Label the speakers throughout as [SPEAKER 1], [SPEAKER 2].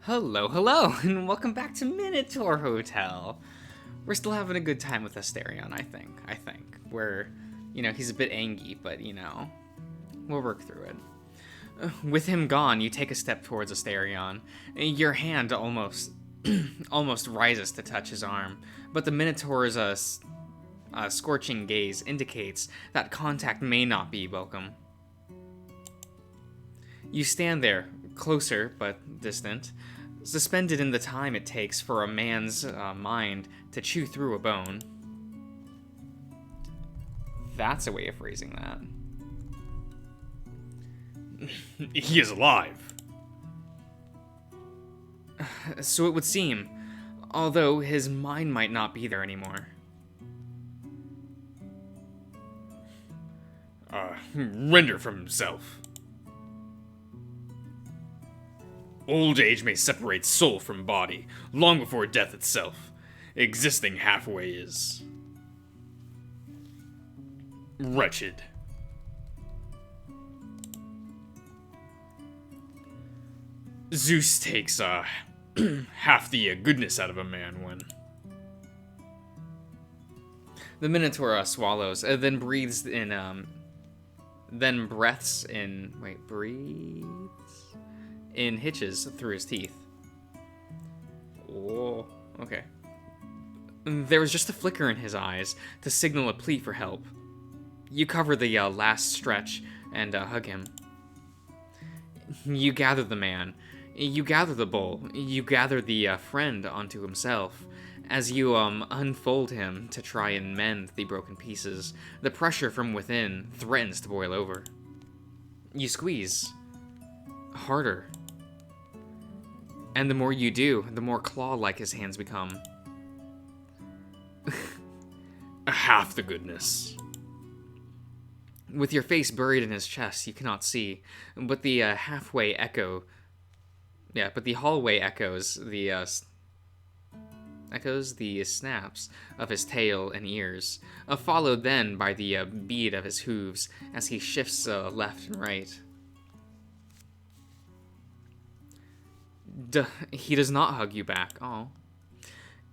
[SPEAKER 1] Hello, hello, and welcome back to Minotaur Hotel. We're still having a good time with Asterion, I think. We're, he's a bit angry, but, we'll work through it. With him gone, you take a step towards Asterion. Your hand almost rises to touch his arm, but the Minotaur's scorching gaze indicates that contact may not be welcome. You stand there, closer but distant, suspended in the time it takes for a man's mind to chew through a bone. That's a way of phrasing that.
[SPEAKER 2] He is alive.
[SPEAKER 1] So it would seem, although his mind might not be there anymore.
[SPEAKER 2] Render from himself. Old age may separate soul from body, long before death itself. Existing halfway is wretched. Zeus takes half the goodness out of a man when...
[SPEAKER 1] The Minotaur swallows, then breathes in, then breaths in, breathes in hitches through his teeth. Oh, okay. There was just a flicker in his eyes to signal a plea for help. You cover the last stretch and hug him. You gather the man. You gather the bull. You gather the friend onto himself. As you unfold him to try and mend the broken pieces, the pressure from within threatens to boil over. You squeeze. Harder. And the more you do, the more claw-like his hands become.
[SPEAKER 2] Half the goodness.
[SPEAKER 1] With your face buried in his chest, you cannot see, but the hallway echoes the snaps of his tail and ears, followed then by the beat of his hooves as he shifts left and right. He does not hug you back. Oh.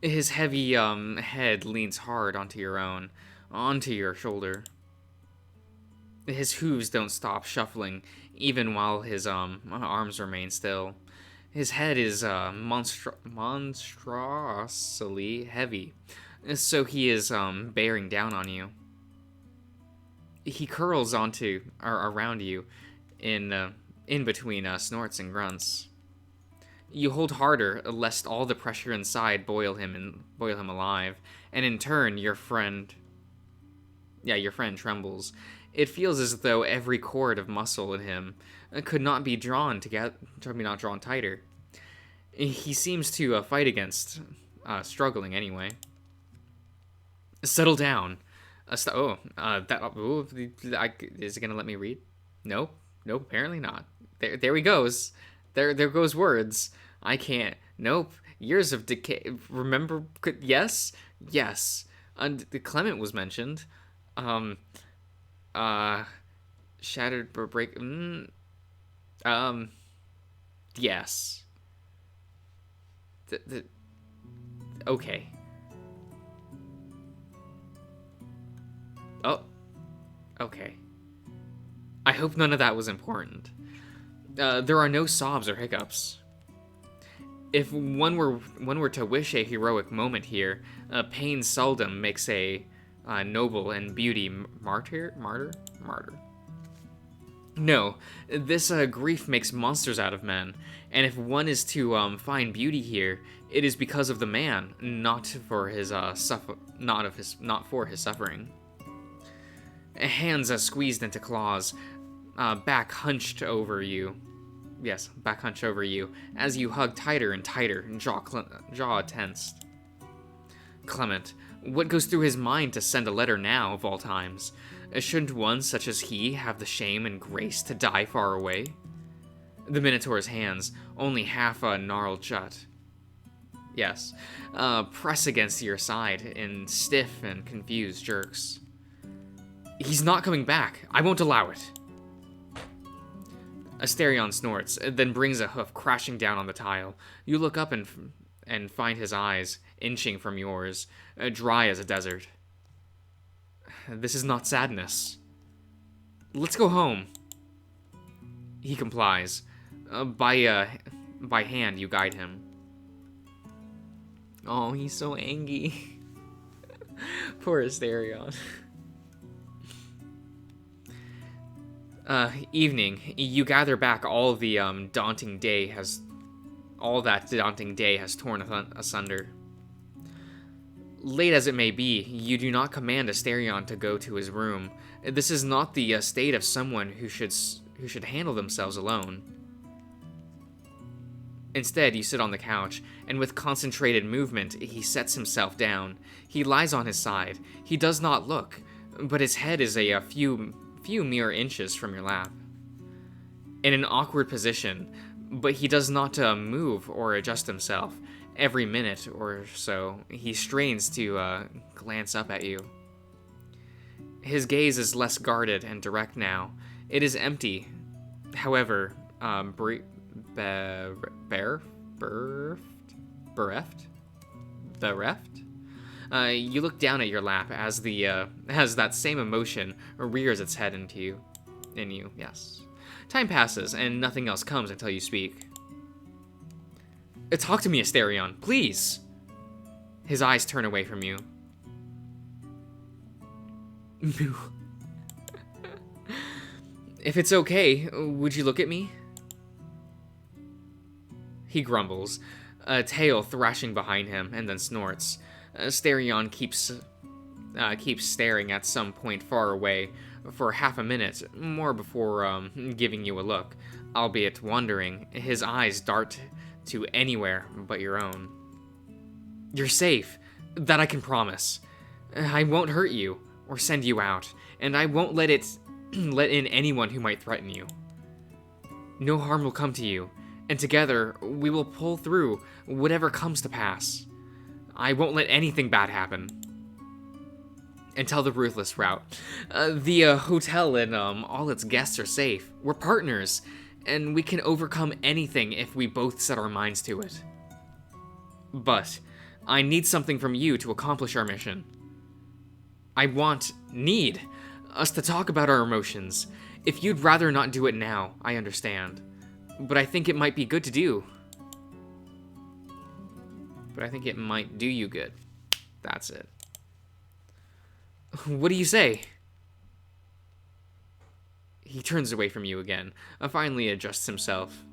[SPEAKER 1] His heavy head leans hard onto your shoulder. His hooves don't stop shuffling, even while his arms remain still. His head is monstrously heavy, so he is bearing down on you. He curls around you in between snorts and grunts. You hold harder, lest all the pressure inside boil him alive, and in turn, your friend trembles. It feels as though every cord of muscle in him could not be drawn tighter. He seems to fight against, struggling anyway. Settle down. Is it gonna let me read? Nope, apparently not. There he goes. There goes words. I can't. Nope. Years of decay. Remember? Yes. The Clement was mentioned. Shattered break. Yes. Okay. Oh. Okay. I hope none of that was important. There are no sobs or hiccups. If one were to wish a heroic moment here, pain seldom makes a noble and beauty martyr. No, this grief makes monsters out of men, and if one is to find beauty here, it is because of the man, not for his suffering. Hands squeezed into claws, back hunched over you. Yes, back hunched over you, as you hug tighter and tighter, jaw tensed. Clement, what goes through his mind to send a letter now, of all times? Shouldn't one such as he have the shame and grace to die far away? The Minotaur's hands, only half gnarled shut. Yes, press against your side in stiff and confused jerks. He's not coming back. I won't allow it. Asterion snorts, then brings a hoof crashing down on the tile. You look up and find his eyes inching from yours, dry as a desert. This is not sadness. Let's go home. He complies. By hand, you guide him. Oh, he's so angry. Poor Asterion. Evening. You gather back all that daunting day has torn asunder. Late as it may be, you do not command Asterion to go to his room. This is not the state of someone who should handle themselves alone. Instead, you sit on the couch, and with concentrated movement, he sets himself down. He lies on his side. He does not look, but his head is a few mere inches from your lap. In an awkward position, but he does not move or adjust himself. Every minute or so, he strains to glance up at you. His gaze is less guarded and direct now. It is empty. However, bereft? You look down at your lap as that same emotion rears its head in you. Yes. Time passes and nothing else comes until you speak. Talk to me, Asterion, please. His eyes turn away from you. If it's okay, would you look at me? He grumbles, a tail thrashing behind him, and then snorts. Asterion keeps staring at some point far away for half a minute, more before giving you a look, albeit wondering. His eyes dart to anywhere but your own. You're safe, that I can promise. I won't hurt you or send you out, and I won't let in anyone who might threaten you. No harm will come to you, and together we will pull through whatever comes to pass. I won't let anything bad happen. And tell the ruthless route. The hotel and all its guests are safe. We're partners, and we can overcome anything if we both set our minds to it. But I need something from you to accomplish our mission. I need us to talk about our emotions. If you'd rather not do it now, I understand. But I think it might be good to do. But I think it might do you good. That's it. What do you say? He turns away from you again, finally adjusts himself.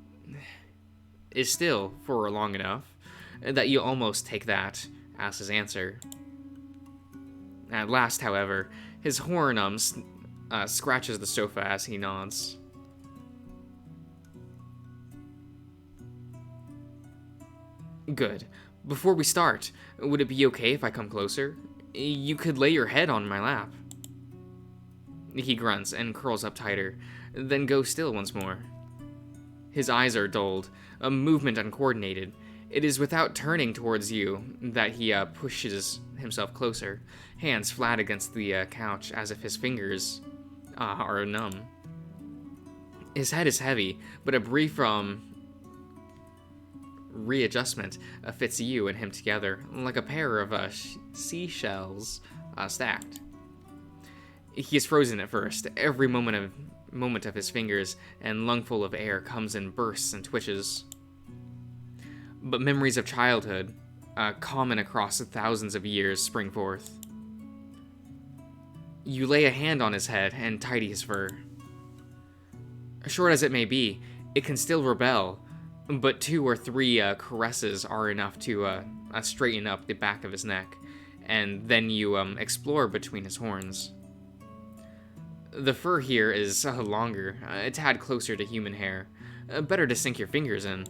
[SPEAKER 1] Is still, for long enough, that you almost take that as his answer. At last, however, his horn scratches the sofa as he nods. Good. Before we start, would it be okay if I come closer? You could lay your head on my lap. He grunts and curls up tighter, then goes still once more. His eyes are dulled, a movement uncoordinated. It is without turning towards you that he pushes himself closer, hands flat against the couch as if his fingers are numb. His head is heavy, but a brief readjustment fits you and him together, like a pair of seashells stacked. He is frozen at first. Every moment of his fingers and lungful of air comes in bursts and twitches. But memories of childhood, common across thousands of years, spring forth. You lay a hand on his head and tidy his fur. Short as it may be, it can still rebel, but 2 or 3 caresses are enough to straighten up the back of his neck, and then you explore between his horns. The fur here is longer, a tad closer to human hair, better to sink your fingers in.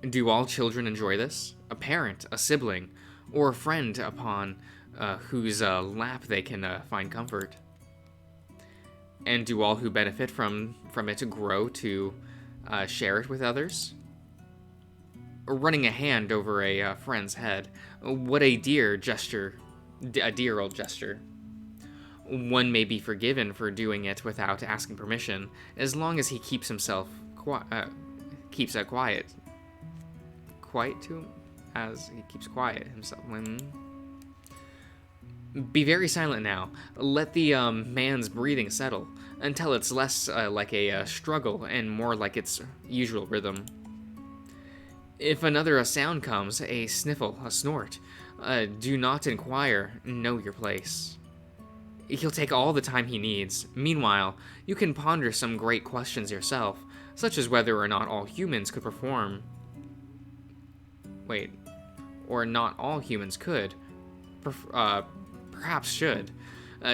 [SPEAKER 1] Do all children enjoy this? A parent, a sibling, or a friend upon whose lap they can find comfort? And do all who benefit from it grow to share it with others? Running a hand over a friend's head, what a dear old gesture. One may be forgiven for doing it without asking permission, as long as he keeps himself keeps it quiet. Quiet to him, as he keeps quiet himself. Be very silent now. Let the man's breathing settle until it's less like a struggle and more like its usual rhythm. If another sound comes, a sniffle, a snort, do not inquire, know your place. He'll take all the time he needs. Meanwhile, you can ponder some great questions yourself, such as whether or not all humans could perform. Wait. Or not all humans could. Perhaps should.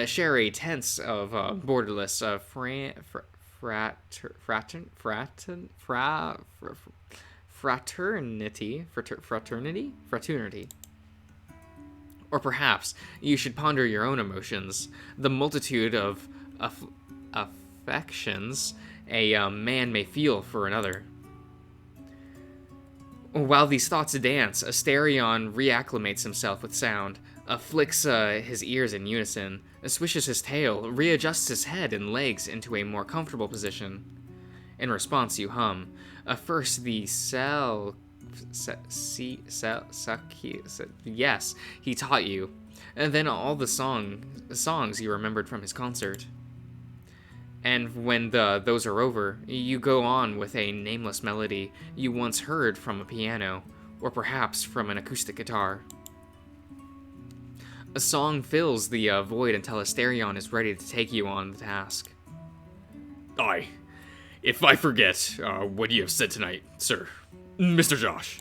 [SPEAKER 1] Share a tense of borderless fraternity. Or perhaps you should ponder your own emotions, the multitude of affections a man may feel for another. While these thoughts dance, Asterion reacclimates himself with sound, flicks his ears in unison, swishes his tail, readjusts his head and legs into a more comfortable position. In response, you hum. First, the yes, he taught you, and then all the songs you remembered from his concert. And when those are over, you go on with a nameless melody you once heard from a piano, or perhaps from an acoustic guitar. A song fills the void until Asterion is ready to take you on the task.
[SPEAKER 2] If I forget what you have said tonight, sir, Mr. Josh.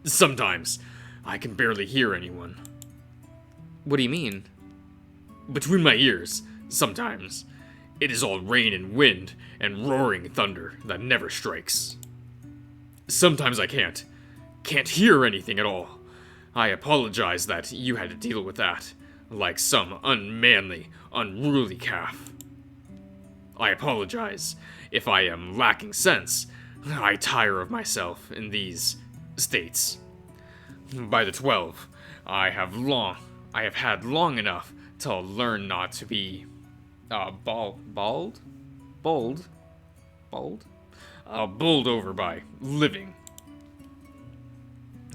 [SPEAKER 2] Sometimes I can barely hear anyone.
[SPEAKER 1] What do you mean?
[SPEAKER 2] Between my ears, sometimes, it is all rain and wind and roaring thunder that never strikes. Sometimes I can't hear anything at all. I apologize that you had to deal with that, like some unmanly, unruly calf. I apologize if I am lacking sense. I tire of myself in these states. By the 12, I have had long enough to learn not to be bowled over by living.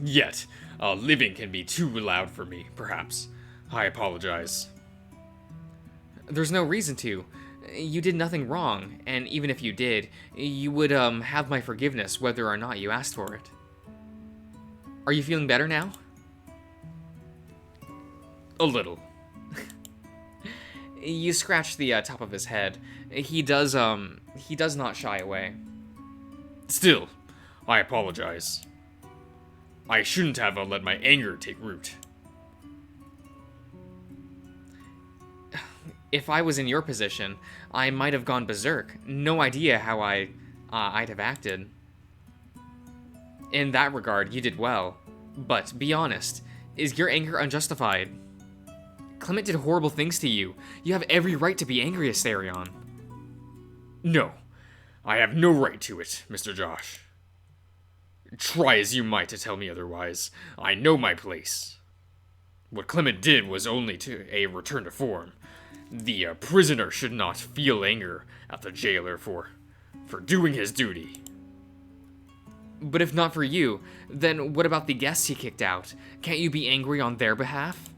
[SPEAKER 2] Yet, living can be too loud for me, perhaps. I apologize.
[SPEAKER 1] There's no reason to. You did nothing wrong, and even if you did, you would have my forgiveness whether or not you asked for it. Are you feeling better now?
[SPEAKER 2] A little.
[SPEAKER 1] You scratch the top of his head. He does not shy away.
[SPEAKER 2] Still, I apologize. I shouldn't have let my anger take root.
[SPEAKER 1] If I was in your position, I might have gone berserk. No idea how I'd have acted. In that regard, you did well. But, be honest, is your anger unjustified? Clement did horrible things to you. You have every right to be angry, Asterion.
[SPEAKER 2] No, I have no right to it, Mr. Josh. Try as you might to tell me otherwise, I know my place. What Clement did was only a return to form. The prisoner should not feel anger at the jailer for doing his duty.
[SPEAKER 1] But if not for you, then what about the guests he kicked out? Can't you be angry on their behalf?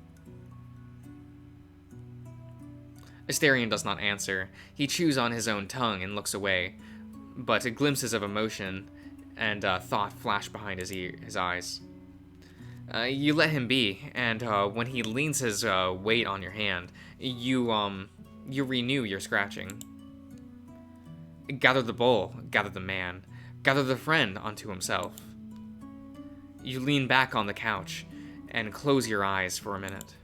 [SPEAKER 1] Asterion does not answer. He chews on his own tongue and looks away, but glimpses of emotion and thought flash behind his eyes. You let him be, and when he leans his weight on your hand, you renew your scratching. Gather the bull, gather the man, gather the friend unto himself. You lean back on the couch and close your eyes for a minute.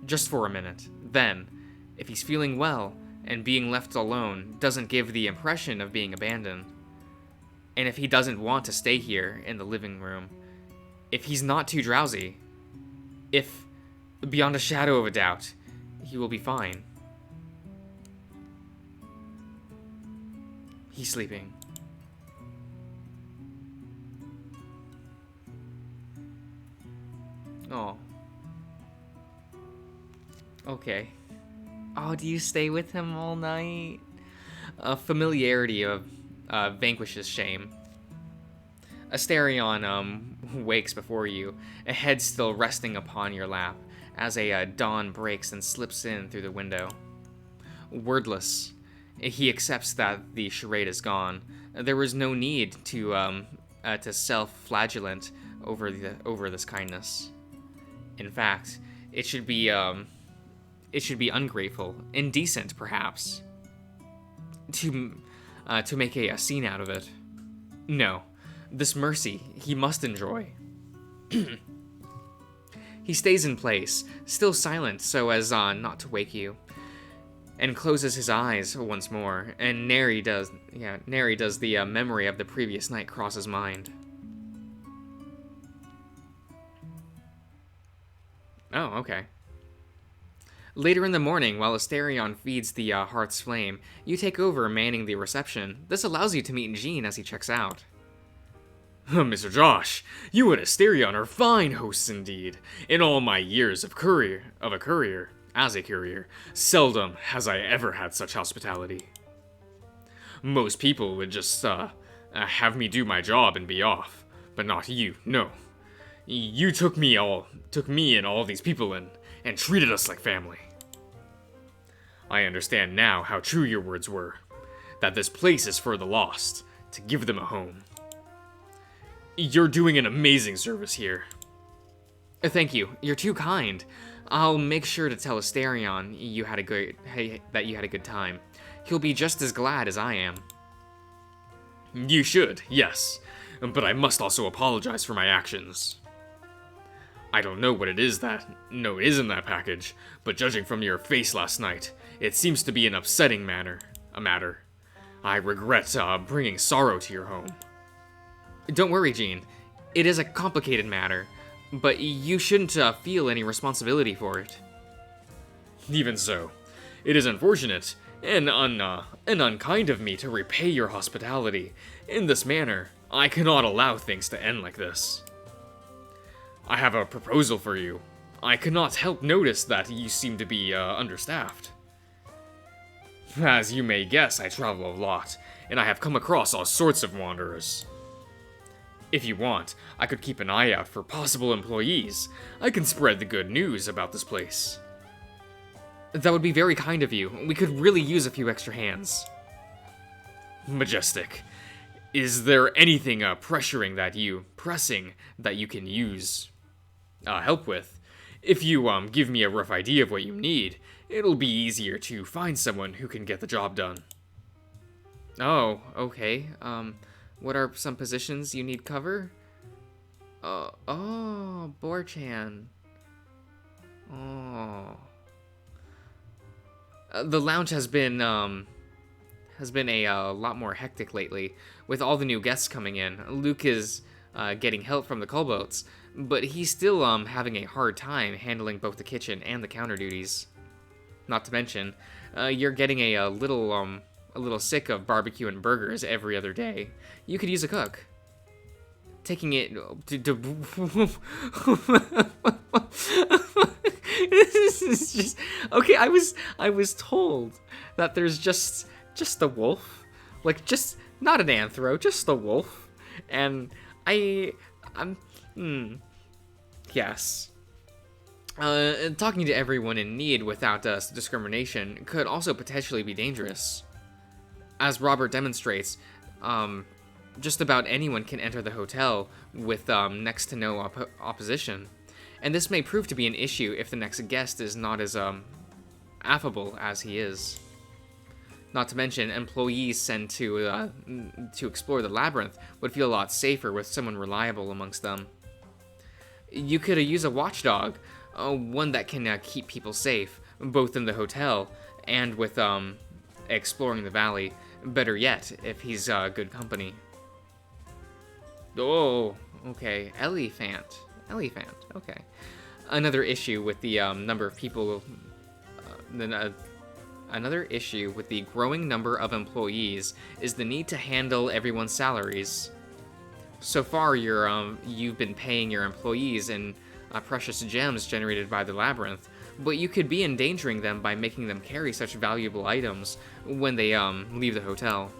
[SPEAKER 1] Just for a minute. Then, if he's feeling well and being left alone doesn't give the impression of being abandoned, and if he doesn't want to stay here in the living room, if he's not too drowsy, if, beyond a shadow of a doubt, he will be fine. He's sleeping. Oh, okay. Oh, do you stay with him all night? Familiarity vanquishes shame. Asterion wakes before you, a head still resting upon your lap, as a dawn breaks and slips in through the window. Wordless, he accepts that the charade is gone. There was no need to self-flagellant over this kindness. In fact, it should be ungrateful, indecent, perhaps, to make a scene out of it. No, this mercy he must enjoy. He stays in place, still silent so as not to wake you, and closes his eyes once more, and nary does the memory of the previous night cross his mind. Oh, okay. Later in the morning, while Asterion feeds the hearth's flame, you take over manning the reception. This allows you to meet Jean as he checks out.
[SPEAKER 2] Mr. Josh, you and Asterion are fine hosts indeed. In all my years as a courier, seldom has I ever had such hospitality. Most people would just have me do my job and be off, but not you. No, you took me and all these people in, and treated us like family. I understand now how true your words were, that this place is for the lost, to give them a home. You're doing an amazing service here.
[SPEAKER 1] Thank you. You're too kind. I'll make sure to tell Asterion that you had a good time. He'll be just as glad as I am.
[SPEAKER 2] You should, yes, but I must also apologize for my actions. I don't know what it is in that package, but judging from your face last night, it seems to be an upsetting matter. I regret bringing sorrow to your home.
[SPEAKER 1] Don't worry, Jean. It is a complicated matter, but you shouldn't feel any responsibility for it.
[SPEAKER 2] Even so, it is unfortunate and unkind of me to repay your hospitality in this manner. I cannot allow things to end like this. I have a proposal for you. I cannot help notice that you seem to be understaffed. As you may guess, I travel a lot, and I have come across all sorts of wanderers. If you want, I could keep an eye out for possible employees. I can spread the good news about this place.
[SPEAKER 1] That would be very kind of you. We could really use a few extra hands.
[SPEAKER 2] Majestic. Is there anything pressing that you can use help with? If you give me a rough idea of what you need, it'll be easier to find someone who can get the job done.
[SPEAKER 1] Oh, okay. What are some positions you need cover? Borchan. Oh. The lounge has been a lot more hectic lately, with all the new guests coming in. Luke is getting help from the Kobolds, but he's still having a hard time handling both the kitchen and the counter duties. Not to mention, you're getting a little sick of barbecue and burgers every other day. You could use a cook. Taking it to This is just okay. I was told that there's just the wolf, like just not an anthro, just the wolf, and yes. Talking to everyone in need without discrimination could also potentially be dangerous. As Robert demonstrates, just about anyone can enter the hotel with next to no opposition. And this may prove to be an issue if the next guest is not as affable as he is. Not to mention, employees sent to explore the labyrinth would feel a lot safer with someone reliable amongst them. You could use a watchdog, one that can keep people safe, both in the hotel and with exploring the valley. Better yet, if he's good company. Oh, okay. Elephant, okay. Another issue with the number of people... Another issue with the growing number of employees is the need to handle everyone's salaries. So far, you've been paying your employees in precious gems generated by the labyrinth, but you could be endangering them by making them carry such valuable items when they leave the hotel.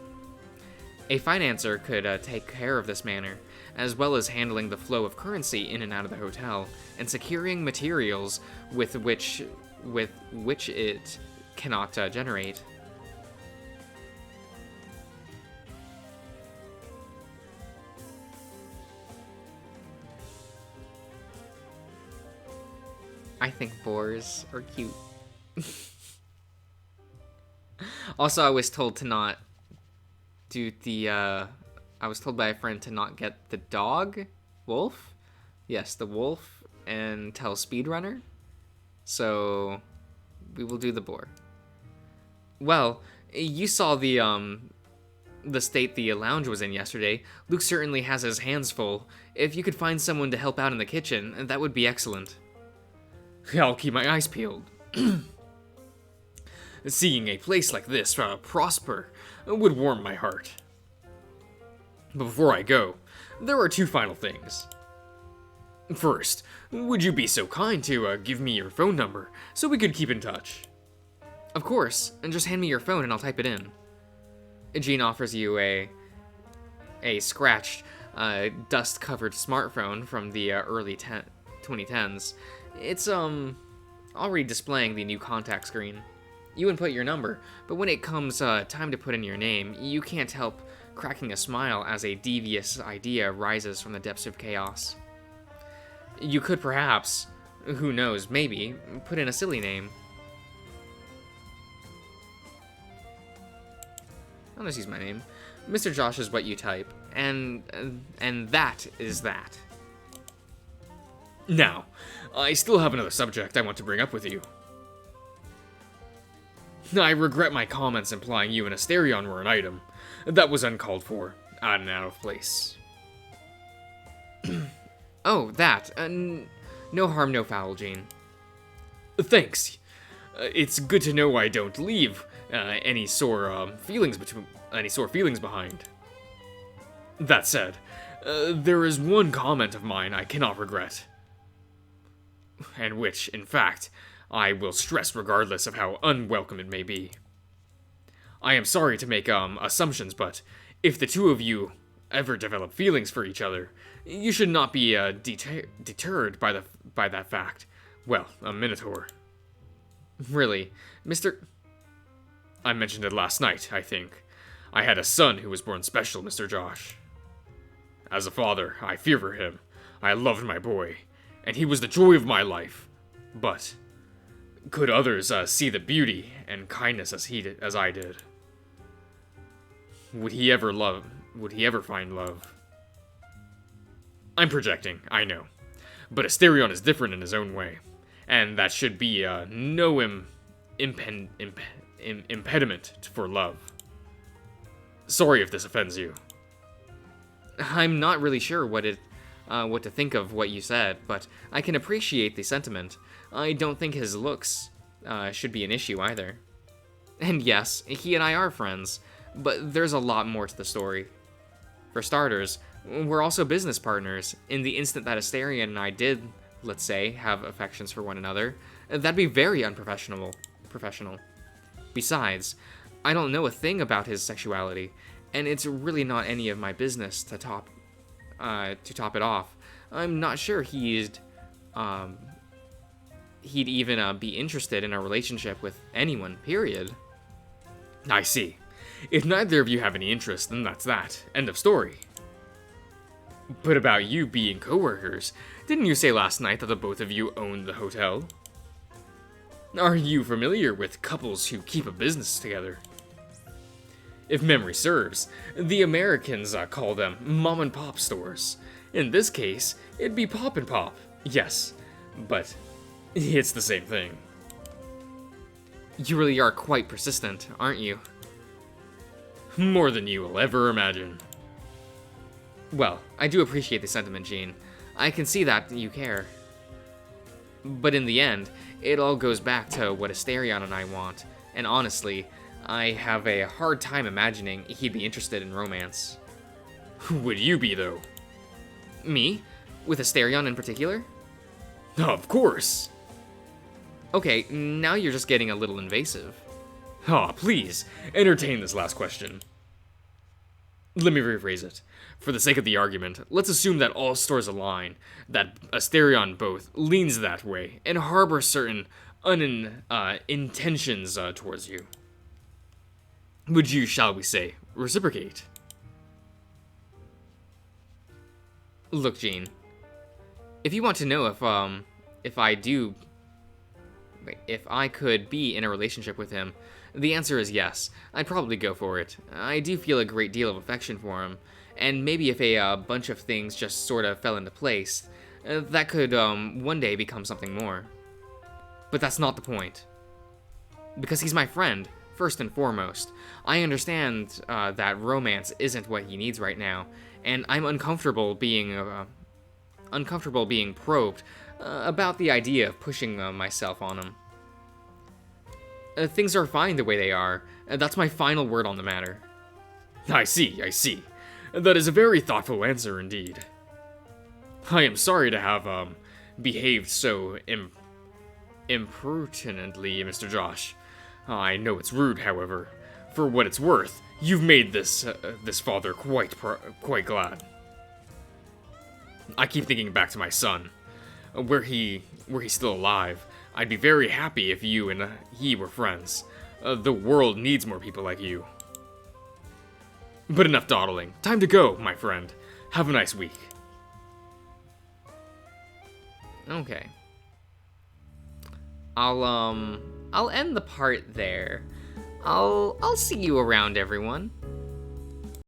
[SPEAKER 1] A financer could take care of this matter, as well as handling the flow of currency in and out of the hotel, and securing materials with which it cannot generate. I think boars are cute. Also, I was told to not do the, I was told by a friend to not get the dog, wolf. Yes, the wolf, and tell speedrunner. So, we will do the boar. Well, you saw the state the lounge was in yesterday. Luke certainly has his hands full. If you could find someone to help out in the kitchen, that would be excellent.
[SPEAKER 2] I'll keep my eyes peeled. Seeing a place like this prosper would warm my heart. But before I go, there are two final things. First, would you be so kind to give me your phone number so we could keep in touch?
[SPEAKER 1] Of course, and just hand me your phone and I'll type it in. Jean offers you a scratched, dust-covered smartphone from the early 2010s. It's, already displaying the new contact screen. You input your number, but when it comes time to put in your name, you can't help cracking a smile as a devious idea rises from the depths of chaos. You could perhaps, who knows, maybe, put in a silly name. I'll just use my name. Mr. Josh is what you type, and that is that.
[SPEAKER 2] Now, I still have another subject I want to bring up with you. I regret my comments implying you and Asterion were an item. That was uncalled for, odd and out of place.
[SPEAKER 1] Oh, that. No harm, no foul, Jean.
[SPEAKER 2] Thanks. It's good to know I don't leave any sore feelings behind. That said, there is one comment of mine I cannot regret, and which, in fact, I will stress regardless of how unwelcome it may be. I am sorry to make assumptions, but if the two of you ever develop feelings for each other, you should not be deterred by that fact. Well, a Minotaur.
[SPEAKER 1] Really, Mr.
[SPEAKER 2] I mentioned it last night, I think. I had a son who was born special, Mr. Josh. As a father, I fear for him. I loved my boy, and he was the joy of my life. But could others see the beauty and kindness as I did? Would he ever find love? I'm projecting, I know. But Asterion is different in his own way, and that should be no impediment for love. Sorry if this offends you.
[SPEAKER 1] I'm not really sure what to think of what you said, but I can appreciate the sentiment. I don't think his looks should be an issue either. And yes, he and I are friends, but there's a lot more to the story. For starters, we're also business partners. In the instant that Asterion and I did, let's say, have affections for one another, that'd be very unprofessional. Besides, I don't know a thing about his sexuality, and it's really not any of my business to top it off. I'm not sure he'd even be interested in a relationship with anyone, period.
[SPEAKER 2] I see. If neither of you have any interest, then that's that. End of story. But about you being coworkers, didn't you say last night that the both of you owned the hotel? Are you familiar with couples who keep a business together? If memory serves, the Americans call them mom and pop stores. In this case, it'd be pop and pop. Yes, but it's the same thing.
[SPEAKER 1] You really are quite persistent, aren't you?
[SPEAKER 2] More than you will ever imagine.
[SPEAKER 1] Well, I do appreciate the sentiment, Jean. I can see that you care. But in the end, it all goes back to what Asterion and I want, and honestly, I have a hard time imagining he'd be interested in romance.
[SPEAKER 2] Would you be, though?
[SPEAKER 1] Me? With Asterion in particular?
[SPEAKER 2] Of course!
[SPEAKER 1] Okay, now you're just getting a little invasive.
[SPEAKER 2] Ah, please, entertain this last question. Let me rephrase it. For the sake of the argument, let's assume that all stars align, that Asterion both leans that way, and harbors certain intentions towards you. Would you, shall we say, reciprocate?
[SPEAKER 1] Look, Gene. If you want to know if I do... Wait, if I could be in a relationship with him, the answer is yes. I'd probably go for it. I do feel a great deal of affection for him, and maybe if a bunch of things just sort of fell into place, that could one day become something more. But that's not the point. Because he's my friend, first and foremost. I understand that romance isn't what he needs right now, and I'm uncomfortable being probed about the idea of pushing myself on him. Things are fine the way they are. That's my final word on the matter.
[SPEAKER 2] I see. That is a very thoughtful answer indeed. I am sorry to have, behaved so impertinently, Mr. Josh. I know it's rude, however. For what it's worth, you've made this father quite glad. I keep thinking back to my son. Were he still alive, I'd be very happy if you and he were friends. The world needs more people like you. But enough dawdling. Time to go, my friend. Have a nice week.
[SPEAKER 1] Okay. I'll end the part there. I'll see you around, everyone.